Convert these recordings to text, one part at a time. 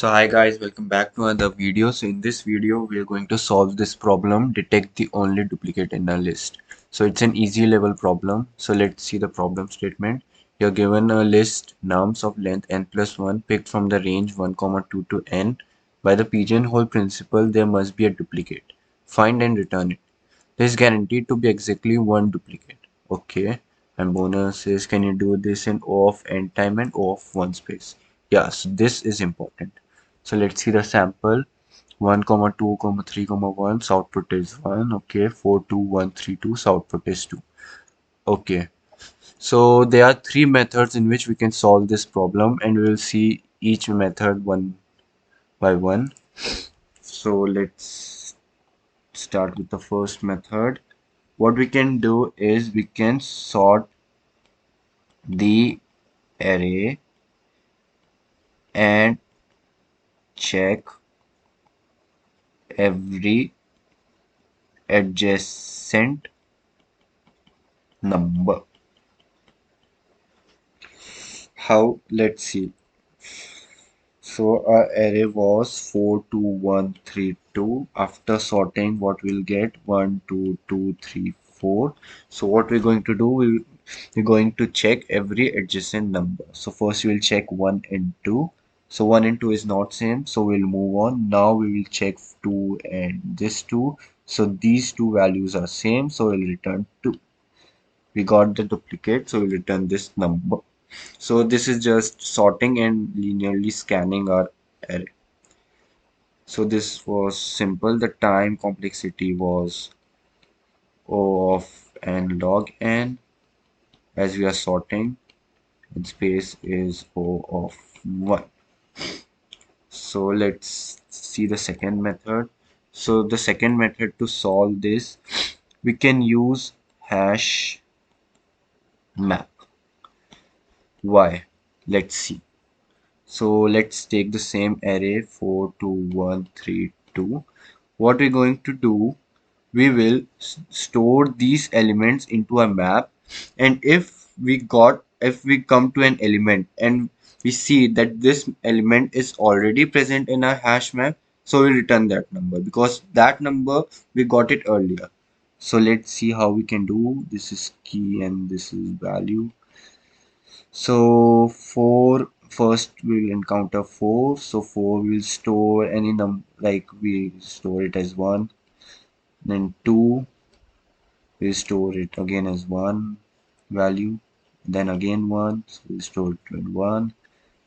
So hi guys, welcome back to another video. So in this video, we are going to solve this problem, detect the only duplicate in a list. So it's an easy level problem. So let's see the problem statement. You're given a list nums of length n plus 1 picked from the range 1, 2 to n. By the pigeonhole principle, there must be a duplicate. Find and return it. There is guaranteed to be exactly one duplicate. Okay. And bonus is, can you do this in O of n time and O of 1 space? Yes, this is important. So let's see the sample. 1, 2, 3, 1. So output is 1. Okay. 4, 2, 1, 3, 2. So output is 2. Okay. So there are three methods in which we can solve this problem, and we will see each method one by one. So let's start with the first method. What we can do is we can sort the array and check every adjacent number. How? Let's see. So our array was 4 2 1 3 2. After sorting, what we'll get 1 2 2 3 4. So what we're going to do, we're going to check every adjacent number. So first we'll check 1 and 2. So 1 and 2 is not same, so we'll move on. Now we will check 2 and this 2. So these two values are same, so we'll return 2. We got the duplicate, so we'll return this number. So this is just sorting and linearly scanning our array. So this was simple. The time complexity was O of n log n as we are sorting, and space is O of 1. So let's see the second method. So the second method to solve this, we can use hash map. Why? Let's see. So let's take the same array 4 2 1 3 2. What we're going to do, we will store these elements into a map, and if we come to an element and we see that this element is already present in our hash map, so we return that number because that number we got it earlier. So let's see how we can do. This is key and this is value. So 4, first we'll encounter 4. So 4 will store any number, like we store it as 1. Then 2, we store it again as 1 value. Then again 1, so we'll store it as 1.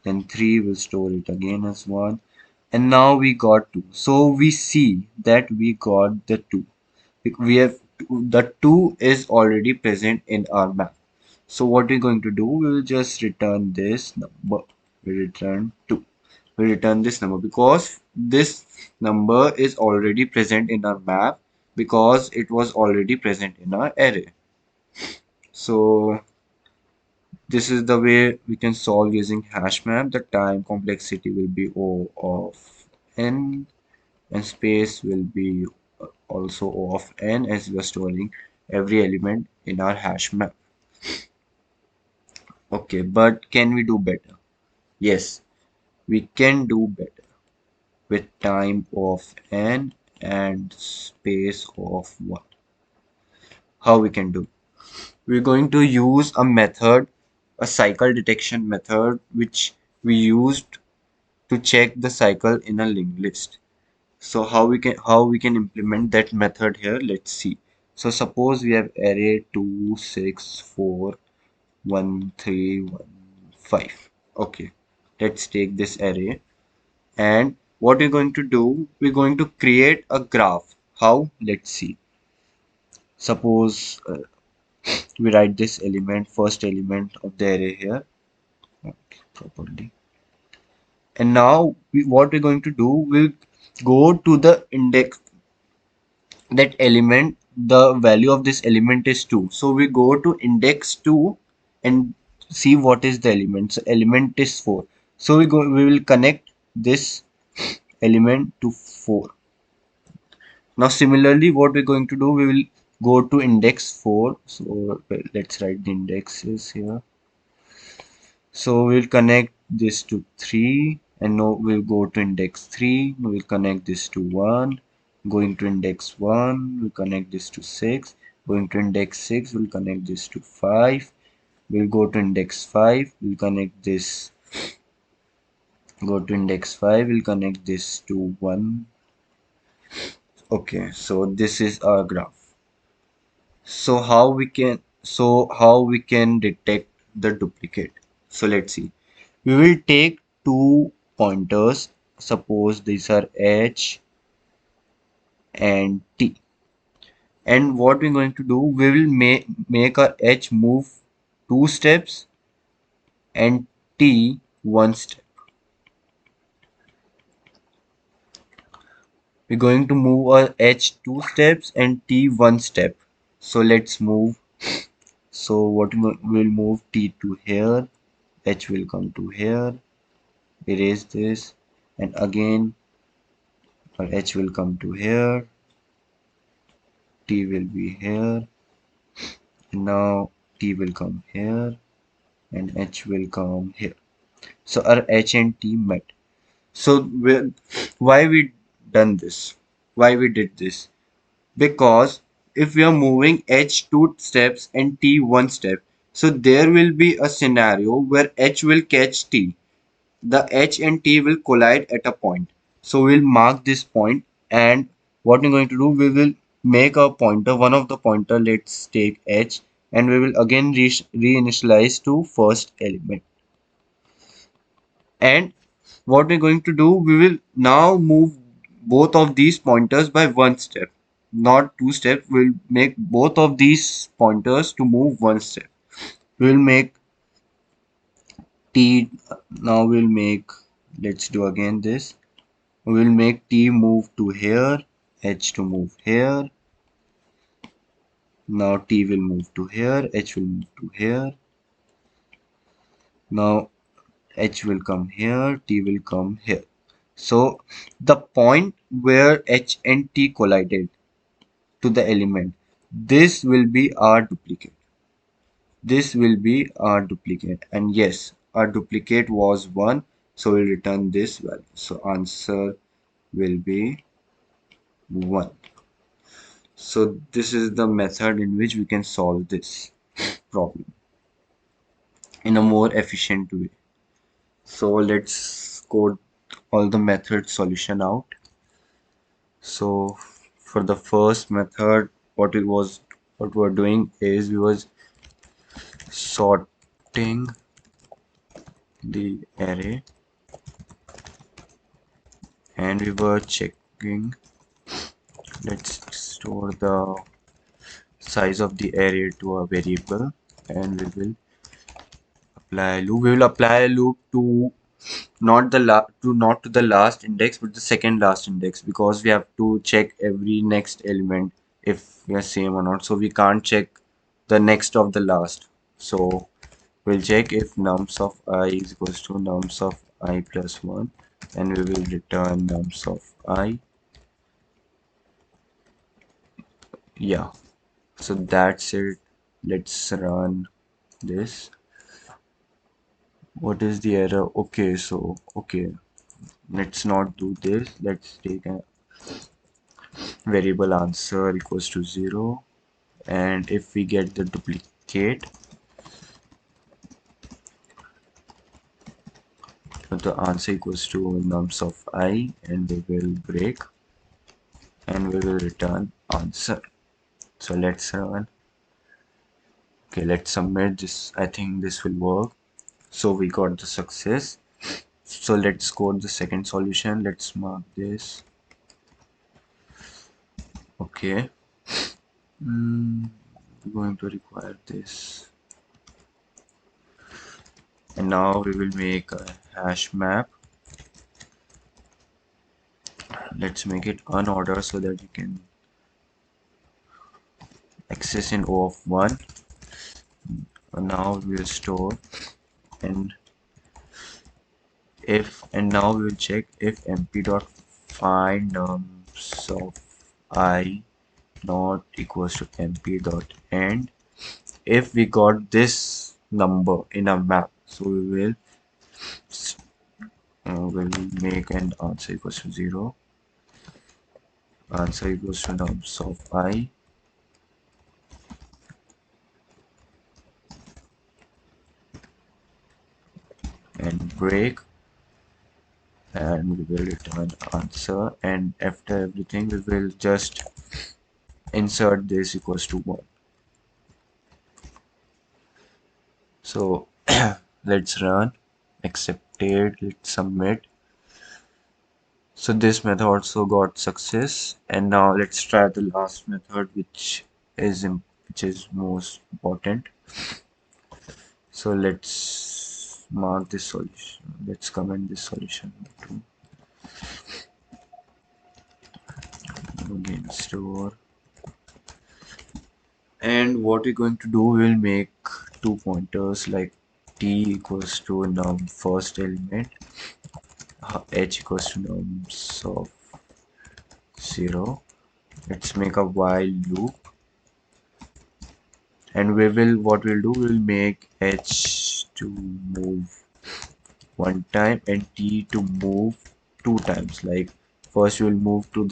Then 3, will store it again as 1. And now we got 2. So we see that we got the 2. We have the 2 is already present in our map. So what we're going to do, we will just return this number. We return 2. We return this number because this number is already present in our map because it was already present in our array. So this is the way we can solve using hash map. The time complexity will be O of n and space will be also O of n as we are storing every element in our hash map. Okay, but can we do better? Yes, we can do better with time of n and space of 1. How we can do? We're going to use a method, a cycle detection method, which we used to check the cycle in a linked list. So how we can implement that method here? Let's see. So suppose we have array 2 6 4 1 3 1 5. Okay, let's take this array, and what we're going to do, we're going to create a graph. How? Let's see. Suppose we write this element, first element of the array here. Okay, properly. And now what we're going to do, we'll go to the index, that element, the value of this element is 2. So we go to index 2 and see what is the element. So element is 4. So we will connect this element to 4. Now similarly, what we're going to do, we will go to index 4. So let's write the indexes here. So we'll connect this to 3 and now we'll go to index 3, we'll connect this to 1, going to index 1, we'll connect this to 6, going to index 6, we'll connect this to 5, we'll go to index 5, we'll connect this, go to index 5, we'll connect this to 1. Okay, so this is our graph. So how we can detect the duplicate? So let's see. We will take two pointers. Suppose these are H and T. And what we're going to do, we will make our H move 2 steps and T 1 step. We're going to move our H 2 steps and T 1 step. So let's move. So we'll move T to here, H will come to here, erase this, and again our H will come to here, T will be here, and now T will come here, and H will come here. So our H and T met. So why we done this? Why we did this? Because if we are moving H 2 steps and T 1 step, so there will be a scenario where H will catch T. The H and T will collide at a point. So we'll mark this point, and what we're going to do, we will make a pointer, one of the pointer, let's take H, and we will again reinitialize to first element. And what we're going to do, we will now move both of these pointers by 1 step, not 2 steps. We'll make both of these pointers to move 1 step. We'll make T, now we'll make, let's do again this. We'll make T move to here, H to move here. Now T will move to here, H will move to here. Now H will come here, T will come here. So the point where H and T collided to the element, this will be our duplicate. This will be our duplicate. And yes, our duplicate was 1. So we'll return this value. So answer will be 1. So this is the method in which we can solve this problem in a more efficient way. So let's code all the method solution out. So for the first method, what we're doing is we was sorting the array, and we were checking, let's store the size of the array to a variable, and we will apply a loop. We will apply a loop to not to the last index but the second last index, because we have to check every next element if we are same or not. So we can't check the next of the last. So we'll check if nums of I is equals to nums of I plus 1, and we will return nums of I. Yeah, so that's it. Let's run this. What is the error? Okay, so let's not do this. Let's take a variable answer equals to 0, and if we get the duplicate, the answer equals to nums of I, and we will break and we will return answer. So let's run. Okay, let's submit this. I think this will work. So we got the success. So let's code the second solution. Let's mark this. Okay, we're going to require this, and now we will make a hash map. Let's make it unordered so that you can access in O of 1. And now we will store, and now we will check if mp dot find nums of I not equals to mp dot end. If we got this number in a map, so we will We'll make an answer equals to 0. Answer equals to nums of I, and break, and we will return answer, and after everything we will just insert this equals to 1. So let's run, accepted, let's submit. So this method also got success, and now let's try the last method, which is most important. So let's mark this solution. Let's comment this solution to again store. And what we're going to do, we'll make two pointers like t equals to num first element, h equals to nums of 0. Let's make a while loop, and what we'll do, we'll make h to move one time and t to move two times. Like first we'll move to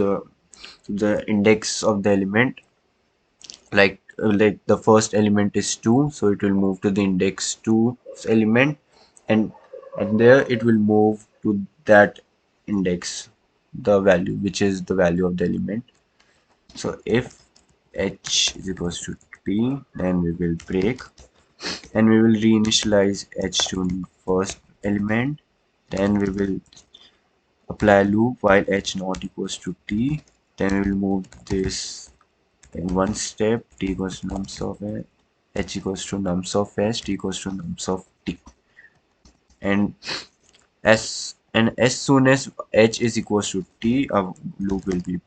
the index of the element, like the first element is 2, so it will move to the index 2 element, and there it will move to that index, the value which is the value of the element. So if h is equals to p, then we will break, and we will reinitialize h to first element, then we will apply loop while h not equals to t, then we will move this in one step, t equals to nums of h equals to nums of s, t equals to nums of t, and as soon as h is equals to t, our loop will be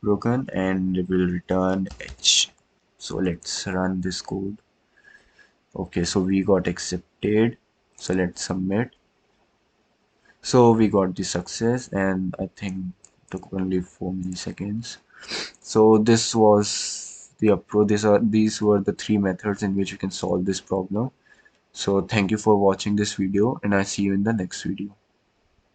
broken and it will return h. So let's run this code. Okay, so we got accepted, so let's submit. So we got the success, and I think it took only 4 milliseconds. So this was the approach. These were the three methods in which you can solve this problem. So thank you for watching this video, and I see you in the next video.